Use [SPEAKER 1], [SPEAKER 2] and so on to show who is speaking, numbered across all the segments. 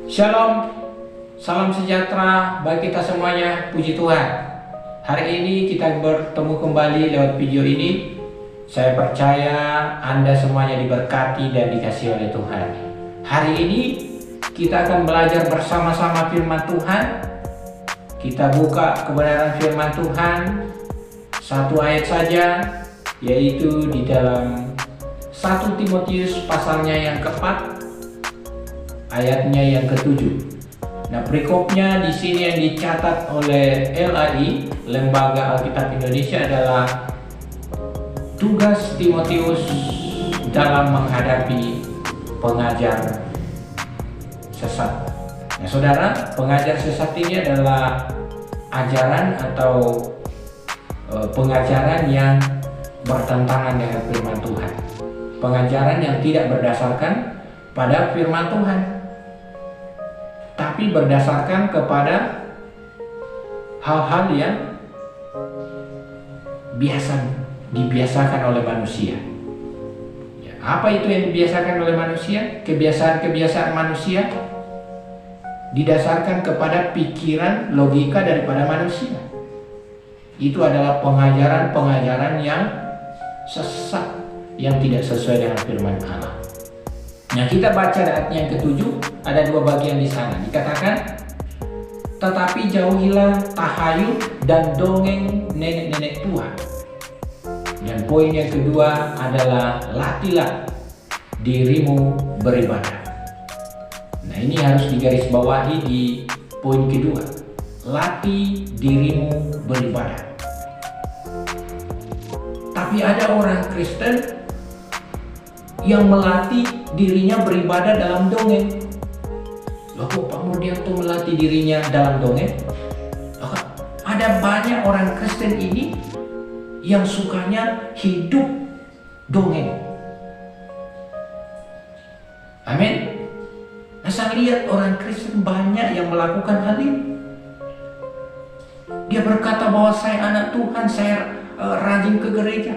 [SPEAKER 1] Shalom, salam sejahtera bagi kita semuanya, puji Tuhan. Hari ini kita bertemu kembali lewat video ini. Saya percaya Anda semuanya diberkati dan dikasihi oleh Tuhan. Hari ini kita akan belajar bersama-sama firman Tuhan. Kita buka kebenaran firman Tuhan, satu ayat saja, yaitu di dalam 1 Timotius pasalnya yang keempat, ayatnya yang ke-7. Nah, perikopnya di sini yang dicatat oleh LAI, Lembaga Alkitab Indonesia, adalah tugas Timotius dalam menghadapi pengajar sesat. Nah, saudara, pengajar sesat ini adalah ajaran atau pengajaran yang bertentangan dengan firman Tuhan. Pengajaran yang tidak berdasarkan pada firman Tuhan, tapi berdasarkan kepada hal-hal yang dibiasakan oleh manusia. Ya, apa itu yang dibiasakan oleh manusia? Kebiasaan-kebiasaan manusia didasarkan kepada pikiran, logika daripada manusia. Itu adalah pengajaran-pengajaran yang sesat, yang tidak sesuai dengan firman Allah. Nah, kita baca ayatnya yang ke-7, ada dua bagian di sana. Dikatakan, tetapi jauhilah tahayul dan dongeng nenek-nenek tua. Dan poin yang kedua adalah latihlah dirimu beribadah. Nah, ini harus digarisbawahi di poin kedua. Latih dirimu beribadah. Tapi ada orang Kristen yang melatih dirinya beribadah dalam dongeng. Loh, kok Pak Murdianto melatih dirinya dalam dongeng? Loh, ada banyak orang Kristen ini yang sukanya hidup dongeng. Amin. Nah, saya lihat orang Kristen banyak yang melakukan hal ini. Dia berkata bahwa saya anak Tuhan, saya rajin ke gereja.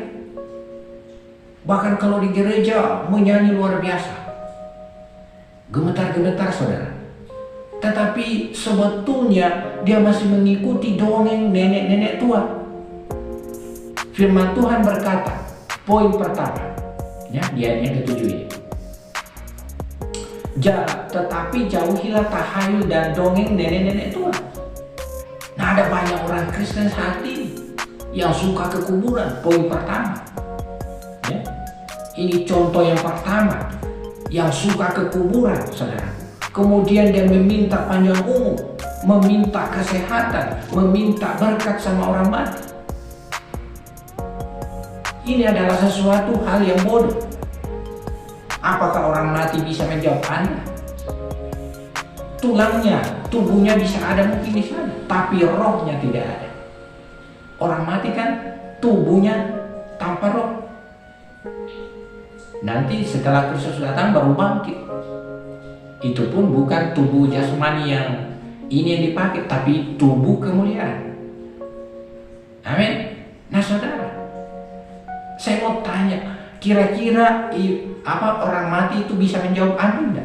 [SPEAKER 1] Bahkan kalau di gereja menyanyi luar biasa, gemetar-gemetar, saudara. Tetapi sebetulnya dia masih mengikuti dongeng nenek-nenek tua. Firman Tuhan berkata, poin pertama, ya, di ayat yang ke-7 ini. Tetapi jauhilah tahayul dan dongeng nenek-nenek tua. Nah, ada banyak orang Kristen saat ini yang suka ke kuburan. Poin pertama, ya. Ini contoh yang pertama, yang suka ke kuburan, saudara. Kemudian dia meminta panjang umur, meminta kesehatan, meminta berkat sama orang mati. Ini adalah sesuatu hal yang bodoh. Apakah orang mati bisa menjawab Anda? Tulangnya, tubuhnya bisa ada mungkin di sana, tapi rohnya tidak ada. Orang mati kan tubuhnya tanpa roh. Nanti setelah Kristus datang baru bangkit. Itu pun bukan tubuh jasmani yang ini yang dipakai, tapi tubuh kemuliaan. Amin. Nah, saudara, saya mau tanya, kira-kira orang mati itu bisa menjawab Anda?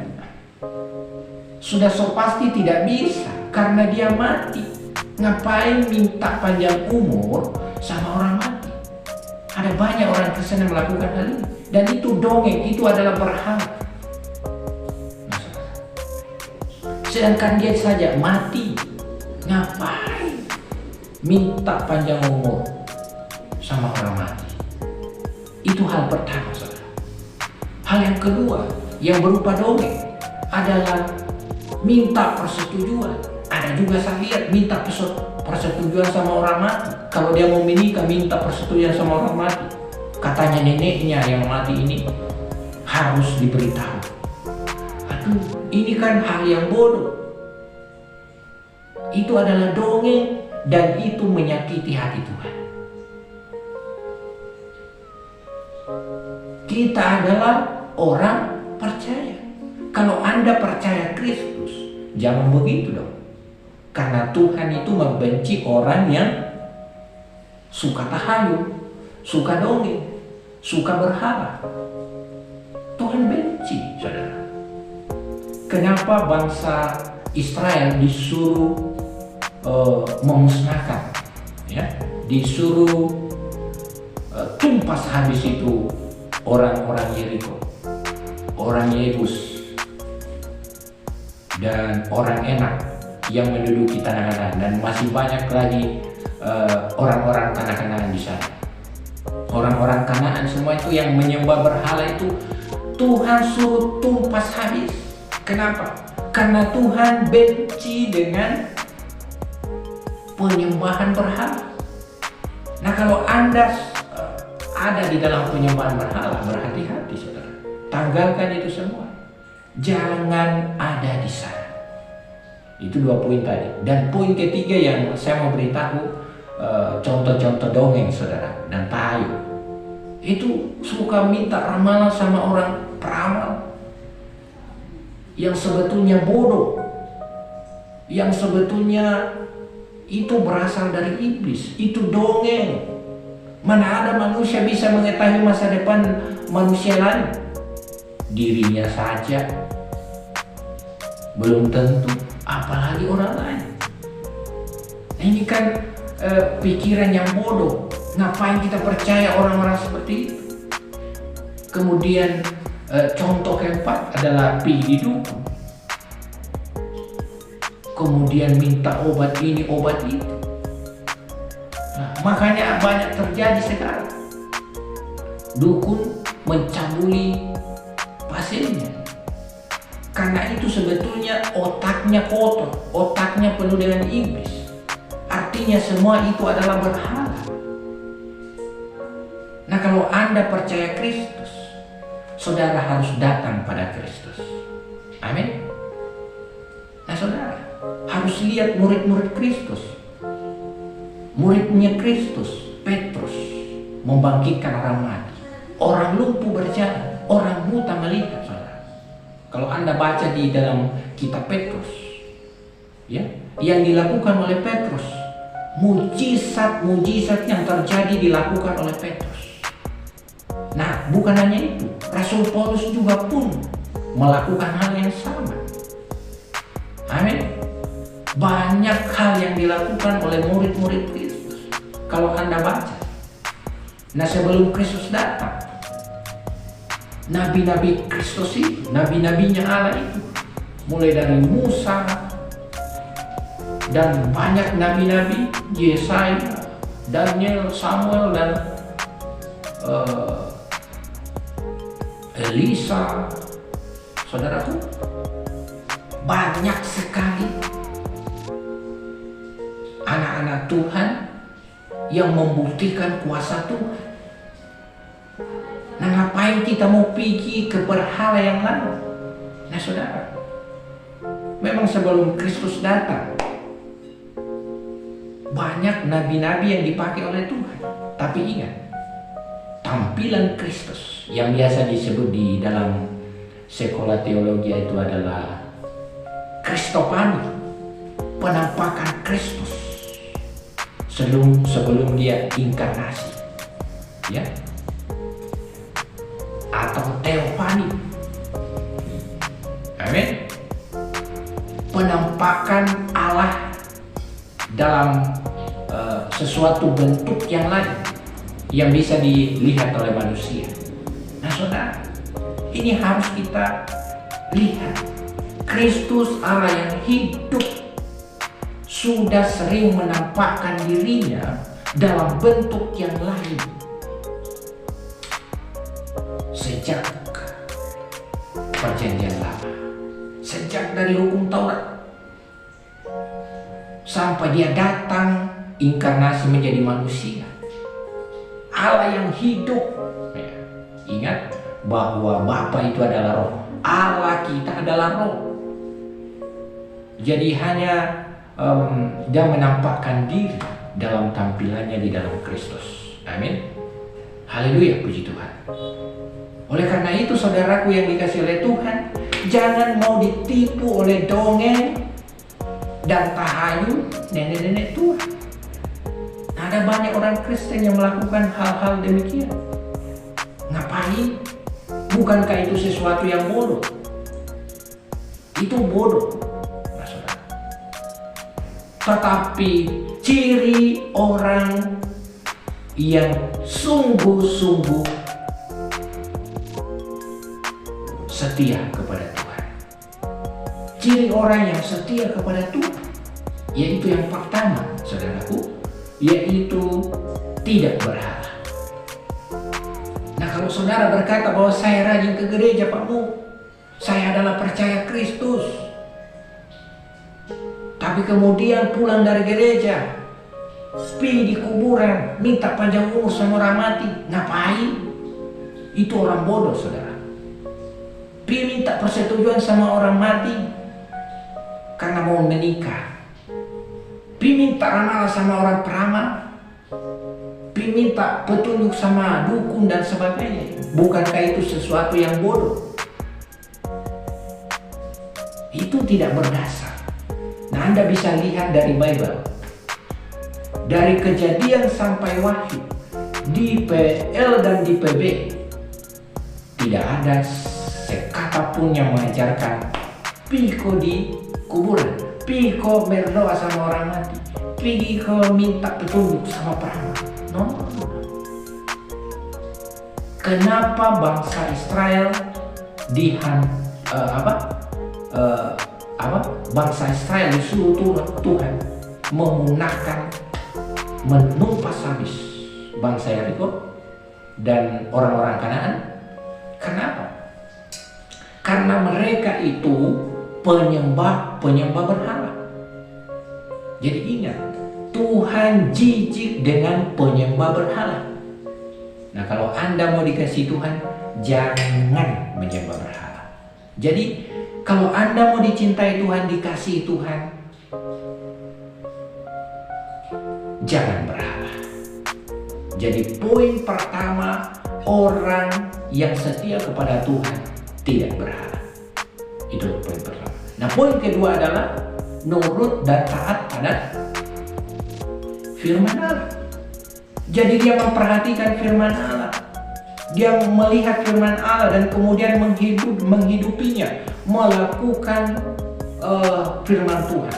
[SPEAKER 1] Sudah so pasti tidak bisa, karena dia mati. Ngapain minta panjang umur sama orang mati? Ada banyak orang Kristen yang melakukan hal ini. Dan itu dongeng, itu adalah berhala. Sedangkan dia saja mati, ngapain minta panjang umur sama orang mati? Itu hal pertama, saudara. Hal yang kedua yang berupa dongeng adalah minta persetujuan. Ada juga saya lihat minta persetujuan sama orang mati. Kalau dia mau menikah, minta persetujuan sama orang mati. Katanya neneknya yang mati ini harus diberitahu. Aduh, ini kan hal yang bodoh. Itu adalah dongeng dan itu menyakiti hati Tuhan. Kita adalah orang percaya. Kalau Anda percaya Kristus, jangan begitu dong. Karena Tuhan itu membenci orang yang suka tahayul, suka dongeng, suka berhala. Tuhan benci, saudara. kenapa bangsa Israel disuruh memusnahkan, ya, disuruh tumpas habis itu orang-orang Yeriko, orang Yebus, dan orang Enak yang menduduki tanah Kanaan, dan masih banyak lagi orang-orang tanah Kanaan di sana. Orang-orang Kanaan semua itu yang menyembah berhala itu Tuhan suruh tumpas habis. Kenapa? Karena Tuhan benci dengan penyembahan berhala. Nah, kalau Anda ada di dalam penyembahan berhala, berhati-hati saudara. Tanggalkan itu semua. Jangan ada di sana. Itu 2 poin tadi. Dan poin ketiga yang saya mau beritahu, contoh-contoh dongeng saudara dan tayu. Itu suka minta ramalan sama orang peramal yang sebetulnya bodoh, yang sebetulnya itu berasal dari iblis. Itu dongeng. Mana ada manusia bisa mengetahui masa depan manusia lain? Dirinya saja belum tentu, apalagi orang lain. Ini kan pikiran yang bodoh. Ngapain kita percaya orang-orang seperti itu? Kemudian contoh keempat adalah pergi dukun. Kemudian minta obat ini, obat itu. Nah, makanya banyak terjadi sekarang. Dukun mencabuli pasiennya. Karena itu sebetulnya otaknya kotor, otaknya penuh dengan iblis. Artinya semua itu adalah berhala. Nah, kalau Anda percaya Kristus, saudara harus datang pada Kristus. Amin. Nah, saudara harus lihat murid-murid Kristus. Muridnya Kristus, Petrus, membangkitkan orang mati. Orang lumpuh berjalan, orang buta melihat, saudara. Kalau Anda baca di dalam kitab Petrus, ya, yang dilakukan oleh Petrus, mujizat-mujizat yang terjadi dilakukan oleh Petrus. Nah, bukan hanya itu, Rasul Paulus juga pun melakukan hal yang sama. Amin. Banyak hal yang dilakukan oleh murid-murid Kristus. Kalau Anda baca, nah sebelum Kristus datang, nabi-nabi Kristus itu, nabi-nabinya Allah itu, mulai dari Musa dan banyak nabi-nabi, Yesaya, Daniel, Samuel, dan Elisa, saudaraku, banyak sekali anak-anak Tuhan yang membuktikan kuasa Tuhan. Nah, ngapain kita mau pergi ke berhala yang lain? Nah, saudara, memang sebelum Kristus datang, banyak nabi-nabi yang dipakai oleh Tuhan. Tapi ingat, tampilan Kristus yang biasa disebut di dalam sekolah teologi itu adalah Kristofani, penampakan Kristus sebelum dia inkarnasi, ya, atau teofani. Amin. Penampakan Allah dalam sesuatu bentuk yang lain yang bisa dilihat oleh manusia. Nah, saudara, ini harus kita lihat. Kristus Allah yang hidup sudah sering menampakkan dirinya dalam bentuk yang lain sejak perjanjian lama, sejak dari hukum Taurat sampai dia datang inkarnasi menjadi manusia. Allah yang hidup. Ingat bahwa Bapa itu adalah roh, Allah kita adalah roh. Jadi hanya dia menampakkan diri dalam tampilannya di dalam Kristus. Amin. Haleluya, puji Tuhan. Oleh karena itu, saudaraku yang dikasihi oleh Tuhan, jangan mau ditipu oleh dongeng dan tahayul nenek-nenek tua. Ada banyak orang Kristen yang melakukan hal-hal demikian. Ngapain? Bukankah itu sesuatu yang bodoh? Itu bodoh, nah, saudara. Tetapi ciri orang yang sungguh-sungguh setia kepada Tuhan, ciri orang yang setia kepada Tuhan, yaitu yang pertama, saudaraku, yaitu tidak berhala. Nah, kalau saudara berkata bahwa saya rajin ke gereja, Pak Mu, saya adalah percaya Kristus, tapi kemudian pulang dari gereja, pergi di kuburan, minta panjang umur sama orang mati, ngapain? Itu orang bodoh, saudara. Pergi minta persetujuan sama orang mati karena mau menikah. Minta ramalan sama orang peramal, minta petunjuk sama dukun dan sebagainya. Bukankah itu sesuatu yang bodoh? Itu tidak berdasar. Nah, Anda bisa lihat dari Bible, dari Kejadian sampai Wahyu, di PL dan di PB, tidak ada sekata pun yang mengajarkan piko di kuburan, piko berdoa sama orang mati, pergi ke minta petunjuk sama peramal. No. Kenapa bangsa Israel bangsa Israel disuruh Tuhan menumpas habis bangsa Yeriko dan orang-orang Kanaan? Kenapa? Karena mereka itu penyembah berhala. Jadi ingat, Tuhan jijik dengan penyembah berhala. Nah, kalau Anda mau dikasih Tuhan, jangan menyembah berhala. Jadi kalau Anda mau dicintai Tuhan, dikasih Tuhan, jangan berhala. Jadi poin pertama, orang yang setia kepada Tuhan tidak berhala. Itu poin pertama. Nah, poin kedua adalah nurut dan taat pada firman Allah. Jadi dia memperhatikan firman Allah, dia melihat firman Allah dan kemudian menghidupinya, melakukan firman Tuhan,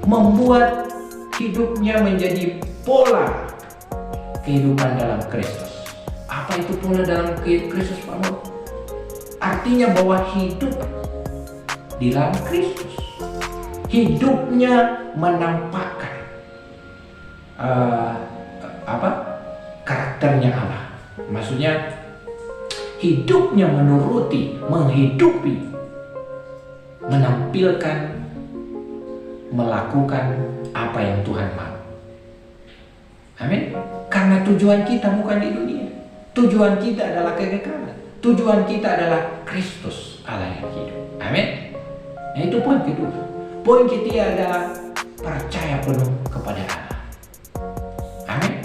[SPEAKER 1] membuat hidupnya menjadi pola kehidupan dalam Kristus. Apa itu pola dalam Kristus, Pak Mo? Artinya bahwa hidup di dalam Kristus, hidupnya menampakkan karakternya Allah. Maksudnya hidupnya menghidupi, menampilkan, melakukan apa yang Tuhan mau. Amin. Karena tujuan kita bukan di dunia. Tujuan kita adalah kekekalan. Tujuan kita adalah Kristus Allah yang hidup. Amin. Nah, itu poin kedua. Poin ketiga adalah percaya penuh kepada Allah. Amin.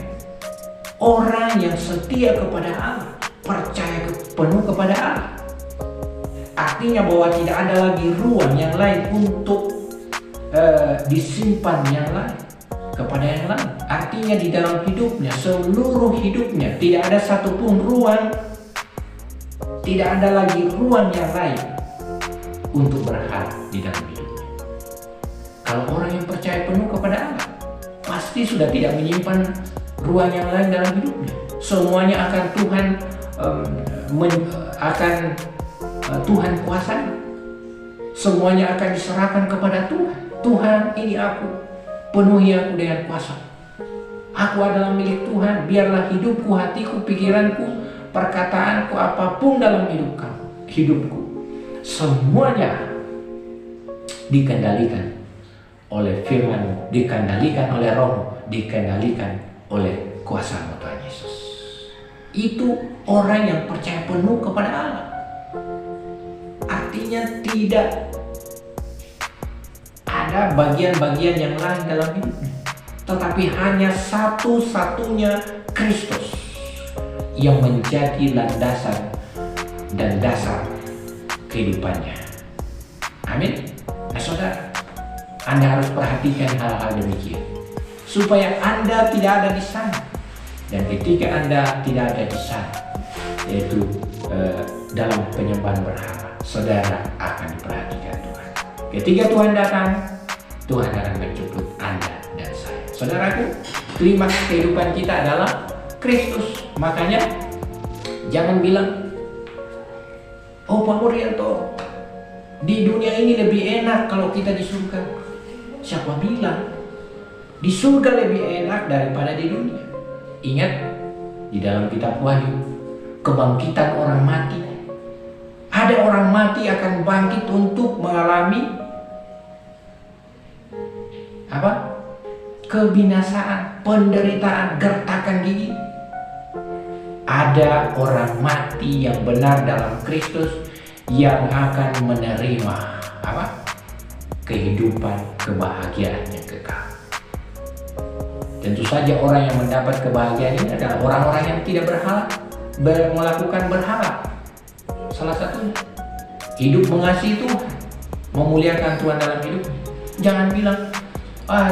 [SPEAKER 1] Orang yang setia kepada Allah, percaya penuh kepada Allah, artinya bahwa tidak ada lagi ruang yang lain untuk disimpan yang lain kepada yang lain. Artinya di dalam hidupnya, seluruh hidupnya, tidak ada satupun ruang, tidak ada lagi ruang yang lain untuk berharap di dalam hidupnya. Kalau orang yang percaya penuh kepada Allah, pasti sudah tidak menyimpan ruang yang lain dalam hidupnya. Semuanya akan Tuhan kuasai. Semuanya akan diserahkan kepada Tuhan. Tuhan, ini aku, penuhi aku dengan kuasa. Aku adalah milik Tuhan. Biarlah hidupku, hatiku, pikiranku, perkataanku, apapun dalam hidupku, semuanya dikendalikan oleh firman-Mu, dikendalikan oleh Roh, dikendalikan oleh kuasa Tuhan Yesus. Itu orang yang percaya penuh kepada Allah. Artinya tidak ada bagian-bagian yang lain dalam hidupnya, tetapi hanya satu-satunya Kristus yang menjadi landasan dan dasar kehidupannya. Amin. Nah, saudara, Anda harus perhatikan hal-hal demikian supaya Anda tidak ada di sana. Dan ketika Anda tidak ada di sana, yaitu dalam penyembahan berhala, saudara akan diperhatikan Tuhan. Ketika Tuhan datang, Tuhan akan menjemput Anda dan saya. Saudaraku, klimaks kehidupan kita adalah Kristus. Makanya jangan bilang, oh Pak Murianto, di dunia ini lebih enak kalau kita di surga. Siapa bilang? Di surga lebih enak daripada di dunia. Ingat, di dalam kitab Wahyu, kebangkitan orang mati. Ada orang mati akan bangkit untuk mengalami apa? Kebinasaan, penderitaan, gertakan gigi. Ada orang mati yang benar dalam Kristus yang akan menerima apa? Kehidupan, kebahagiaan yang kekal. Tentu saja orang yang mendapat kebahagiaan ini adalah orang-orang yang tidak melakukan berharap. Salah satunya hidup mengasihi Tuhan, memuliakan Tuhan dalam hidup. Jangan bilang,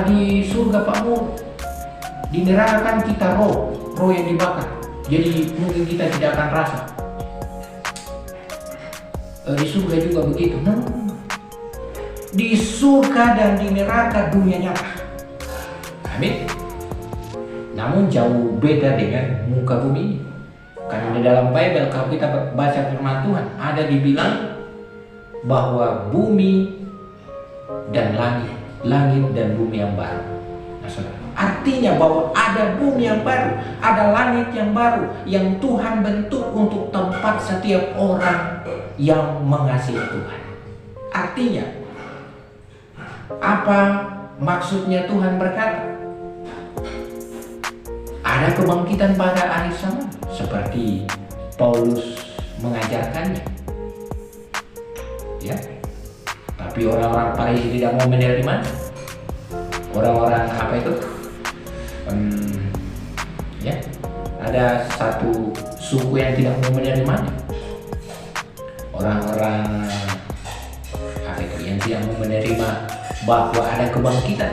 [SPEAKER 1] di surga Pak Mur, di neraka kan kita roh yang dibakar, jadi mungkin kita tidak akan rasa. Di surga juga begitu. Di surga dan di neraka dunia nyata. Amin. Namun jauh beda dengan muka bumi ini. Karena di dalam Bible kalau kita baca firman Tuhan, ada dibilang bahwa bumi dan langit dan bumi yang baru. Nah, saudara, artinya bahwa ada bumi yang baru, ada langit yang baru yang Tuhan bentuk untuk tempat setiap orang yang mengasihi Tuhan. Artinya, apa maksudnya Tuhan berkata? Ada kebangkitan pada akhir zaman, seperti Paulus mengajarkannya. Ya. Tapi orang-orang Farisi tidak mau menerima. Orang-orang apa itu? Ya, ada satu suku yang tidak mau menerima. Orang-orang apa itu yang tidak mau menerima bahwa ada kebangkitan.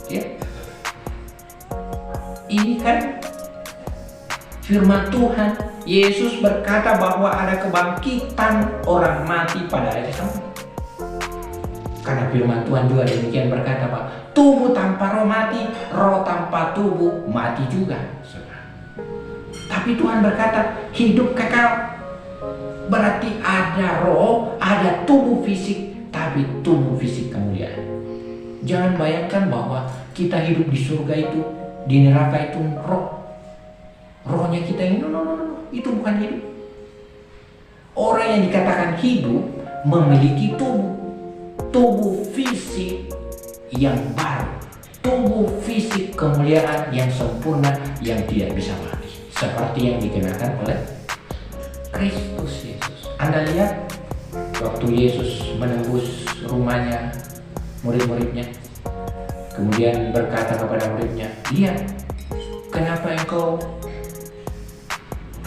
[SPEAKER 1] Ya, ini kan firman Tuhan. Yesus berkata bahwa ada kebangkitan orang mati pada akhir zaman. Karena firman Tuhan juga demikian berkata, Pak, tubuh tanpa roh mati, roh tanpa tubuh mati juga. Tapi Tuhan berkata hidup kekal. Berarti ada roh, ada tubuh fisik, tapi tubuh fisik kemuliaan. Jangan bayangkan bahwa kita hidup di surga itu, di neraka itu rohnya kita ini, no. Itu bukan hidup. Orang yang dikatakan hidup memiliki tubuh fisik yang baru, tubuh fisik kemuliaan yang sempurna yang tidak bisa mati, seperti yang dikenakan oleh Kristus Yesus. Anda lihat waktu Yesus menembus rumahnya murid-muridnya, kemudian berkata kepada muridnya, lihat, kenapa engkau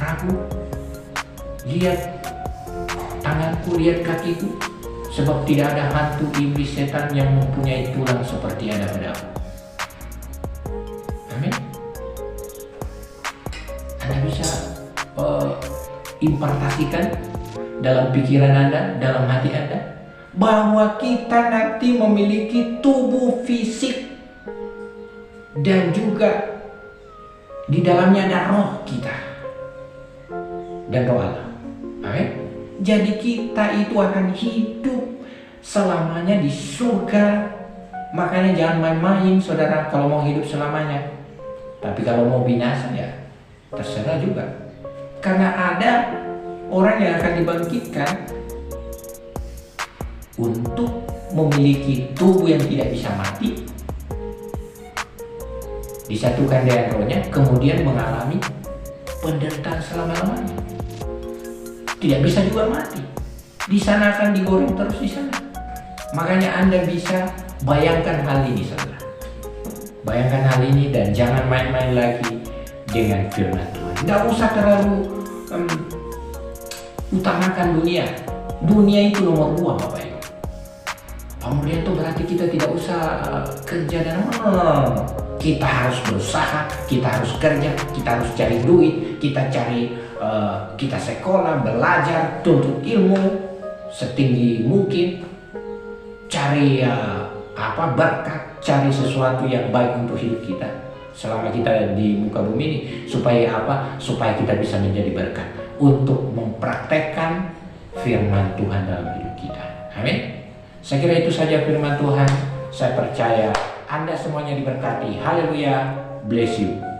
[SPEAKER 1] ragu? Lihat tanganku, lihat kakiku, sebab tidak ada hantu iblis setan yang mempunyai tulang seperti ada padaku. Amin. Anda bisa impartasikan dalam pikiran Anda, dalam hati Anda, bahwa kita nanti memiliki tubuh fisik dan juga di dalamnya ada roh kita dan roh Allah. Amin. Jadi kita itu akan hidup selamanya di surga. Makanya jangan main-main saudara kalau mau hidup selamanya. Tapi kalau mau binasa ya terserah juga. Karena ada orang yang akan dibangkitkan untuk memiliki tubuh yang tidak bisa mati, disatukan dengan rohnya, kemudian mengalami penderitaan selama-lamanya. Tidak bisa juga mati. Di sana akan digoreng terus di sana. Makanya Anda bisa bayangkan hal ini, saudara. Bayangkan hal ini dan jangan main-main lagi dengan firman Tuhan. Tidak usah terlalu utamakan dunia. Dunia itu nomor 2, Bapak Ibu. Pak Murianto berarti kita tidak usah kerja dan kita harus berusaha, kita harus kerja, kita harus cari duit, kita sekolah, belajar, tuntut ilmu setinggi mungkin. cari berkat, cari sesuatu yang baik untuk hidup kita selama kita di muka bumi ini, supaya supaya kita bisa menjadi berkat untuk mempraktekkan firman Tuhan dalam hidup kita. Amin. Saya kira itu saja firman Tuhan. Saya percaya Anda semuanya diberkati. Haleluya. Bless you.